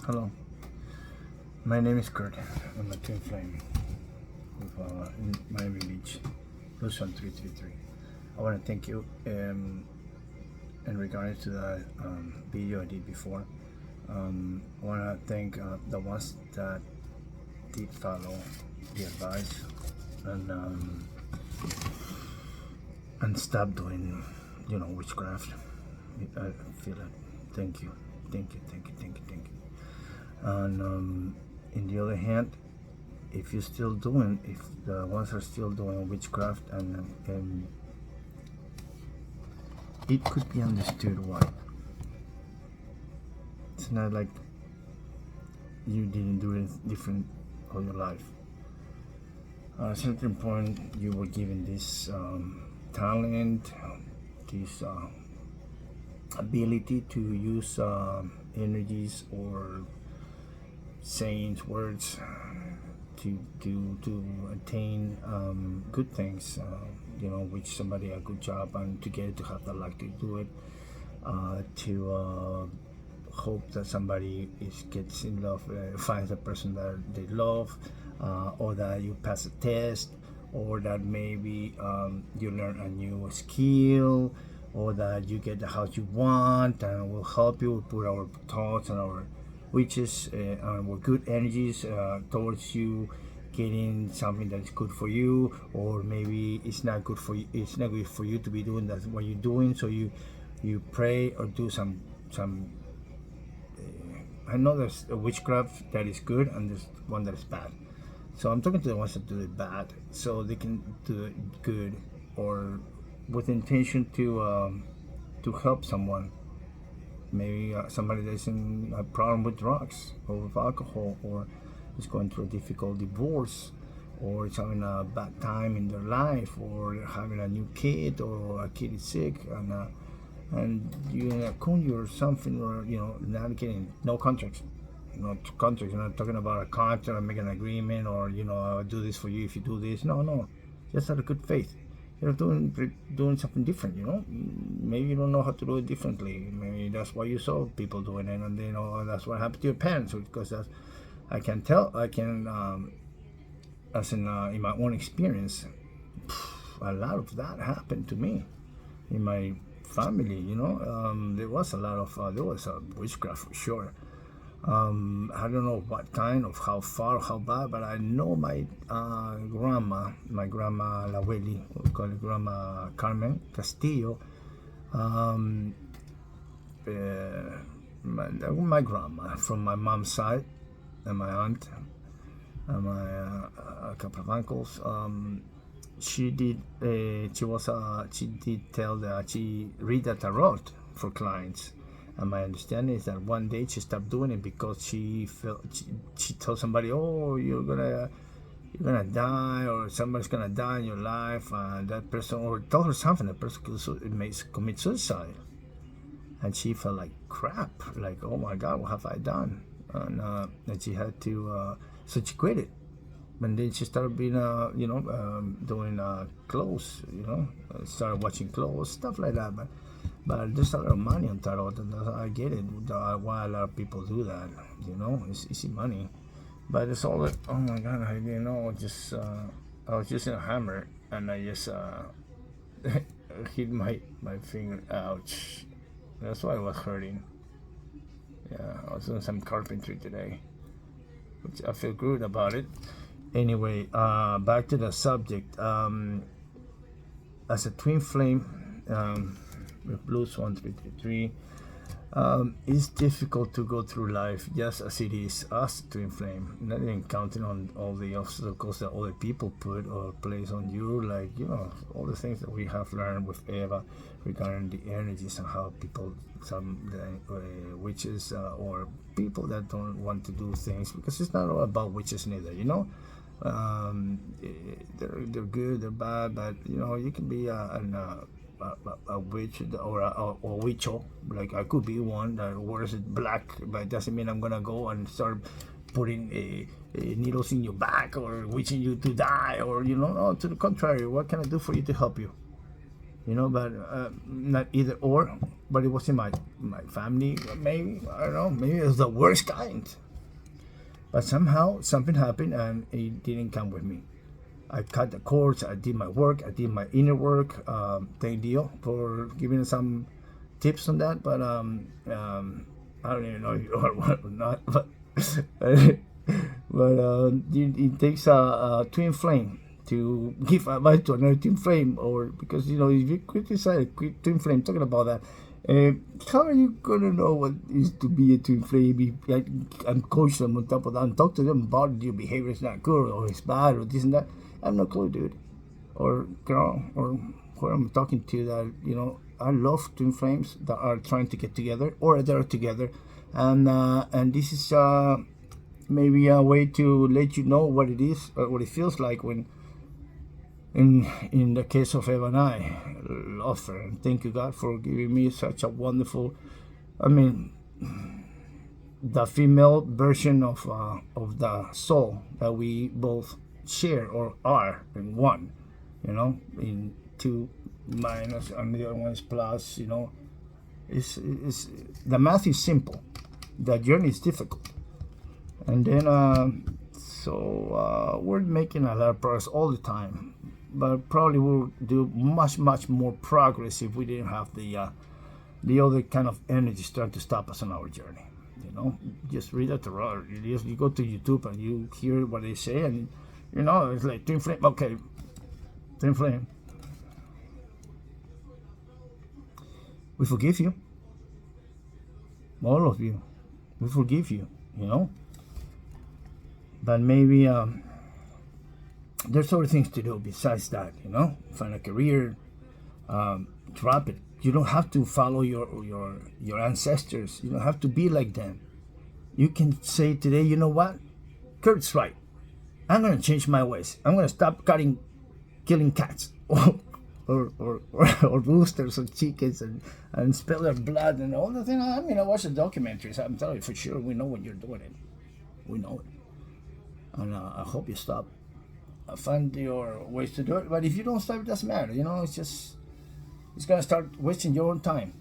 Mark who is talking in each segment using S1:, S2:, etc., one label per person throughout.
S1: Hello, my name is Kurt. I'm a twin flame in Miami Beach, Luzon 333. I want to thank you in regards to the video I did before. I want to thank the ones that did follow the advice and stop doing, witchcraft. I feel it. Thank you, thank you, thank you, thank you, thank you. And in the other hand, if the ones are still doing witchcraft, and it could be understood why. It's not like you didn't do it different all your life. At a certain point, you were given this talent, this ability to use energies or sayings, words to attain good things, which somebody a good job, and to get it, to have the luck to do it, to hope that somebody gets in love, finds a person that they love, or that you pass a test, or that maybe you learn a new skill, or that you get the house you want, and we'll help you. We'll put our thoughts and our wishes and good energies towards you getting something that's good for you, or maybe it's not good for you. It's not good for you to be doing that what you're doing. So you pray or do some. I know there's a witchcraft that is good and there's one that is bad. So I'm talking to the ones that do it bad, so they can do it good or with intention to help someone. Maybe somebody that's in a problem with drugs or with alcohol, or is going through a difficult divorce, or is having a bad time in their life, or having a new kid, or a kid is sick, and you conjure something, or not getting no contracts. Contracts. You're not talking about a contract or make an agreement, or I'll do this for you if you do this. No, just out of good faith. You're doing something different, Maybe you don't know how to do it differently. Maybe that's why you saw people doing it, and that's what happened to your parents. Because that's, I can, as in my own experience, a lot of that happened to me in my family. There was a lot of there was a witchcraft for sure. I don't know what kind of, how far, how bad, but I know my grandma La Abueli, we call it Grandma Carmen Castillo, my grandma from my mom's side, and my aunt, and my a couple of uncles. She did she read the tarot for clients. And my understanding is that one day she stopped doing it because she told somebody, "Oh, you're gonna die, or somebody's gonna die in your life." That person, or told her something, that person may commit suicide, and she felt like crap, like, "Oh my God, what have I done?" And she had to, so she quit it. And then she started being, doing clothes, started watching clothes, stuff like that, But there's a lot of money on tarot, and I get it. Why a lot of people do that, it's easy money. But it's all that. Oh my God, I didn't know. I was using a hammer, and I just hit my finger. Ouch! That's why it was hurting. Yeah, I was doing some carpentry today, which I feel good about it. Anyway, back to the subject. As a twin flame. With Blues 1333, it's difficult to go through life just as it is us twin flame, not even counting on all the obstacles that other people put or place on you, like all the things that we have learned with Eva regarding the energies and how people, some witches or people that don't want to do things, because it's not all about witches neither, they're good, they're bad, but you can be a witch or a witcho. Like I could be one that wears black, but it doesn't mean I'm gonna go and start putting needles in your back or wishing you to die, or no, to the contrary. What can I do for you to help you? you know, but not either or. But it wasn't my family. Maybe, I don't know. Maybe it was the worst kind. But somehow something happened and it didn't come with me. I cut the cords. I did my work. I did my inner work. Thank you for giving us some tips on that. But I don't even know if you are one or not. But it takes a twin flame to give advice to another twin flame, or because if you criticize a twin flame, talking about that, how are you gonna know what is to be a twin flame? I'm coaching them on top of that and talk to them about your behavior is not good or it's bad or this and that. I have no clue, dude, or girl, or who I'm talking to. That I love twin flames that are trying to get together or they're together, and this is maybe a way to let you know what it is, or what it feels like when. In the case of Eva and I, love her, and thank you God for giving me such a wonderful, the female version of the soul that we both share or are in one, in two minus and the other one is plus, it's the math is simple, the journey is difficult, and then we're making a lot of progress all the time. But probably we'll do much more progress if we didn't have the other kind of energies trying to stop us on our journey. Just read at the road. You go to YouTube and you hear what they say, and it's like twin flame. Okay, twin flame. We forgive you, all of you. We forgive you. But maybe. There's other things to do besides that, find a career, drop it. You don't have to follow your ancestors. You don't have to be like them. You can say today, you know what? Kurt's right. I'm going to change my ways. I'm going to stop killing cats or roosters or chickens and spill their blood and all the things. I watch the documentaries. I'm telling you for sure, we know what you're doing. We know it. And I hope you stop. Find your ways to do it, but if you don't stop, it doesn't matter. It's gonna start wasting your own time.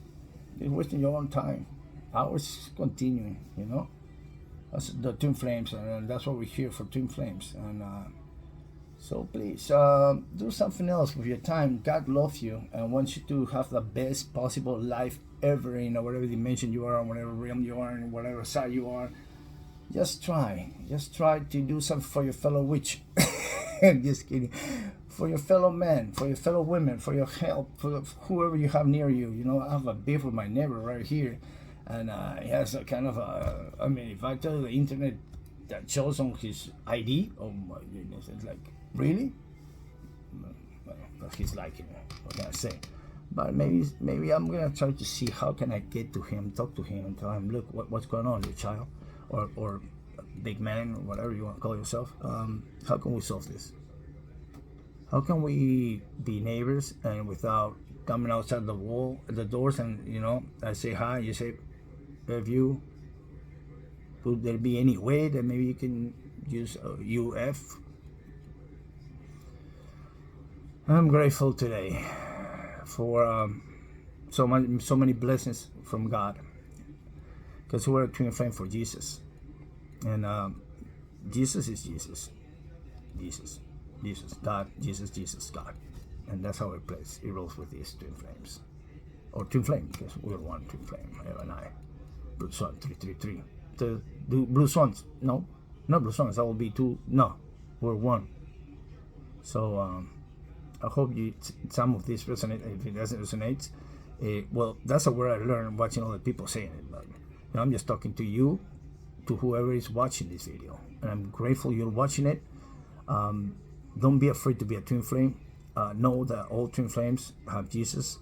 S1: It's wasting your own time. Ours continuing. That's the twin flames, and that's what we're here for, twin flames. And so please do something else with your time. God loves you and wants you to have the best possible life ever in whatever dimension you are, in whatever realm you are, in whatever side you are. Just try to do something for your fellow witch. Just kidding. For your fellow men, for your fellow women, for your help, for whoever you have near you. I have a beef with my neighbor right here, and he has a kind of if I tell you the internet that shows on his ID, oh my goodness, it's like, really? Well, he's like, what can I say? But maybe I'm gonna try to see how can I get to him, talk to him, and tell him, look, what's going on, your child, or big man, or whatever you want to call yourself. How can we solve this? How can we be neighbors and without coming outside the doors, and I say hi, you say have you? Would there be any way that maybe you can use UF? I'm grateful today for so many blessings from God, because we're a twin flame for Jesus. And Jesus is Jesus, God, Jesus, God, and that's how it plays. It rolls with these twin flames, or twin flame, because we're one twin flame, Eva and I. Blue Swan 333. The Blue Swans, no, not Blue Swans. That will be two. No, we're one. So I hope some of this resonate. If it doesn't resonate, well, that's a word I learned watching other people saying it. But I'm just talking to you, to whoever is watching this video, and I'm grateful you're watching it. Don't be afraid to be a twin flame. Know that all twin flames have Jesus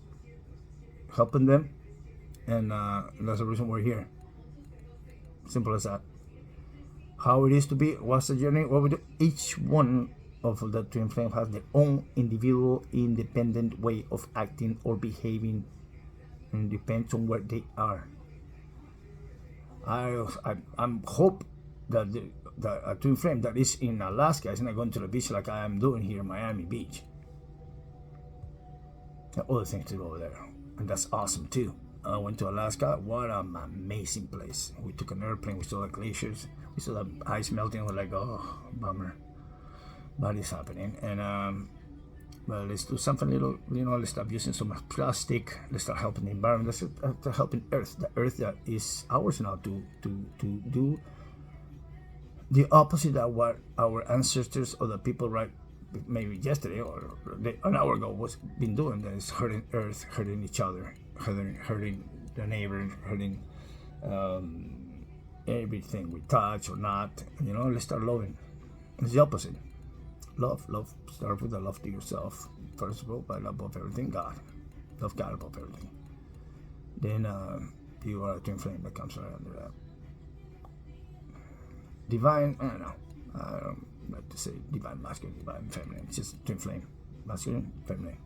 S1: helping them, and that's the reason we're here. Simple as that. How it is to be, what's the journey, what we do. Each one of the twin flame has their own individual, independent way of acting or behaving, and depends on where they are. I'm hope that a twin flame that is in Alaska is not going to the beach like I am doing here in Miami Beach. and other things to do over there, and that's awesome too. I went to Alaska. What an amazing place. We took an airplane. We saw the glaciers. We saw the ice melting. We're like, oh, bummer, but it's happening. And well, let's do something little. Let's stop using so much plastic. Let's start helping the environment. Let's start helping Earth. The Earth that is ours now to do the opposite of what our ancestors or the people right maybe yesterday or an hour ago was been doing. That is hurting Earth, hurting each other, hurting the neighbor, hurting everything we touch or not. Let's start loving. It's the opposite. Love. Start with the love to yourself first of all, but above everything, God. Love God above everything. Then you are a twin flame that comes right under that. Divine, I don't like to say divine masculine, divine feminine. It's just twin flame, masculine, feminine.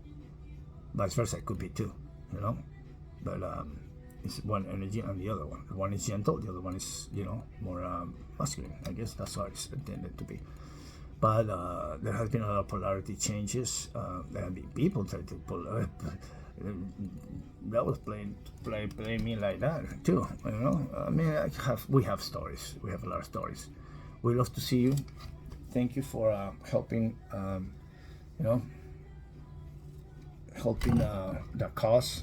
S1: Vice versa, it could be too, But it's one energy and the other one. One is gentle, the other one is, more masculine. I guess that's how it's intended to be. But there has been a lot of polarity changes. There have been people trying to pull. That was playing me like that too. I mean, we have stories. We have a lot of stories. We love to see you. Thank you for helping. Helping the cause.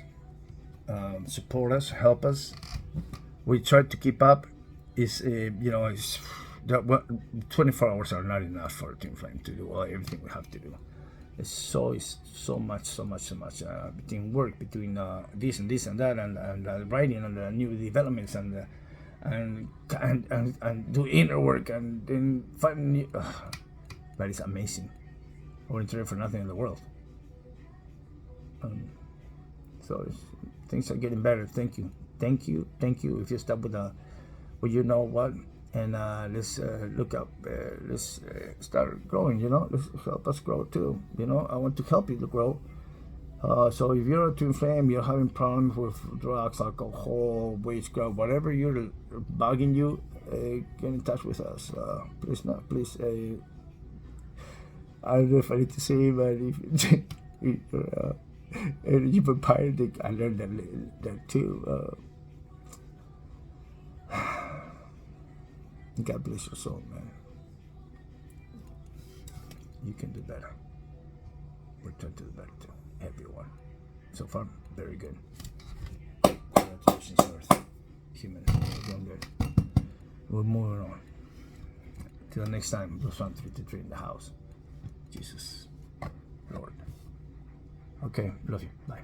S1: Support us, help us. We try to keep up. It's 24 hours are not enough for Twin Flame to do everything we have to do. It's so much between work, between this and that, and writing and the new developments and do inner work and then find new. That is amazing. I wouldn't trade for nothing in the world. So things are getting better. Thank you. If you stop with you know what. And let's look up. Let's start growing. Let's help us grow too. I want to help you to grow. So if you're a twin flame, you're having problems with drugs, alcohol, witchcraft, whatever you're bugging you, get in touch with us. Please. I don't know if I need to say, but if you're energy vampire, I learned that too. God bless your soul, man. You can do better. Return to the better too, everyone. So far, very good. Congratulations, Earth. Human, you're doing good. We're moving on. Till next time, Blue Swan 323 in the house. Jesus, Lord. Okay, love you. Bye.